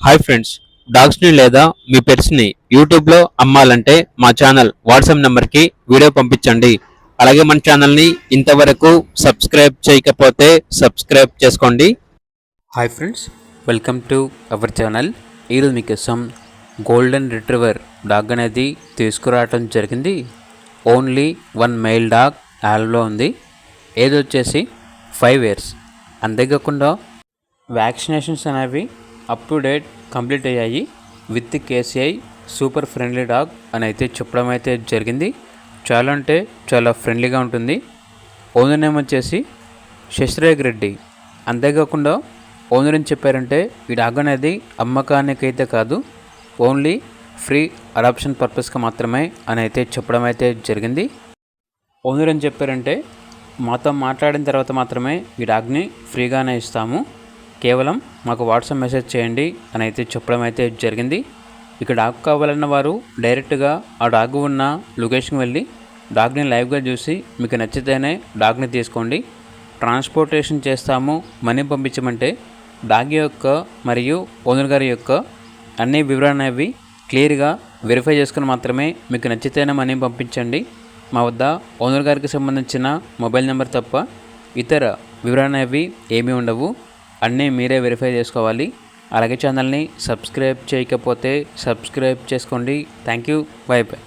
Hi friends, డాగ్స్ని లేదా మీ పెట్స్ని యూట్యూబ్లో అమ్మాలంటే మా ఛానల్ వాట్సాప్ నెంబర్కి వీడియో పంపించండి. అలాగే మన ఛానల్ని ఇంతవరకు సబ్స్క్రైబ్ చేయకపోతే సబ్స్క్రైబ్ చేసుకోండి. Hi friends, welcome to our channel. ఈరోజు మీకోసం గోల్డెన్ రిట్రీవర్ డాగ్ అనేది తీసుకురావడం జరిగింది. ఓన్లీ వన్ మెయిల్ డాగ్ యాల్లో ఉంది. ఏజ్ వచ్చేసి 5 years. అంతేకాకుండా వ్యాక్సినేషన్స్ అనేవి అప్ టు డేట్ కంప్లీట్ అయ్యాయి. With KCI super friendly dog అని అయితే చెప్పడం అయితే జరిగింది. చాలా అంటే చాలా ఫ్రెండ్లీగా ఉంటుంది. ఓనర్ నేమ్ వచ్చేసి శశిరేఖ్ రెడ్డి. అంతేకాకుండా ఓనర్ అని చెప్పారంటే ఈ డాగ్ అనేది అమ్మకానికైతే కాదు, ఓన్లీ ఫ్రీ అడాప్షన్ పర్పస్గా మాత్రమే అని అయితే చెప్పడం అయితే జరిగింది. ఓనర్ అని చెప్పారంటే మాతో మాట్లాడిన తర్వాత మాత్రమే ఈ డాగ్ని ఫ్రీగానే ఇస్తాము, కేవలం మాకు వాట్సాప్ మెసేజ్ చేయండి అని అయితే చెప్పడం అయితే జరిగింది. ఇక డాగ్ కావాలన్న వారు డైరెక్ట్గా ఆ డాగ్ ఉన్న లొకేషన్కి వెళ్ళి డాగ్ని లైవ్గా చూసి మీకు నచ్చితేనే డాగ్ని తీసుకోండి. ట్రాన్స్పోర్టేషన్ చేస్తాము, మనీ పంపించమంటే డాగ్ యొక్క మరియు ఓనర్ గారి యొక్క అన్ని వివరాలు అనేవి క్లియర్గా వెరిఫై చేసుకుని మాత్రమే మీకు నచ్చితేనే మనీ పంపించండి. మా వద్ద ఓనర్ గారికి సంబంధించిన మొబైల్ నెంబర్ తప్ప ఇతర వివరాలు అనేవి ఏమీ ఉండవు. అన్నీ మీరే వెరిఫై చేసుకోవాలి. అలాగే ఛానల్ని సబ్స్క్రైబ్ చేయకపోతే సబ్స్క్రైబ్ చేసుకోండి. Thank you. By by.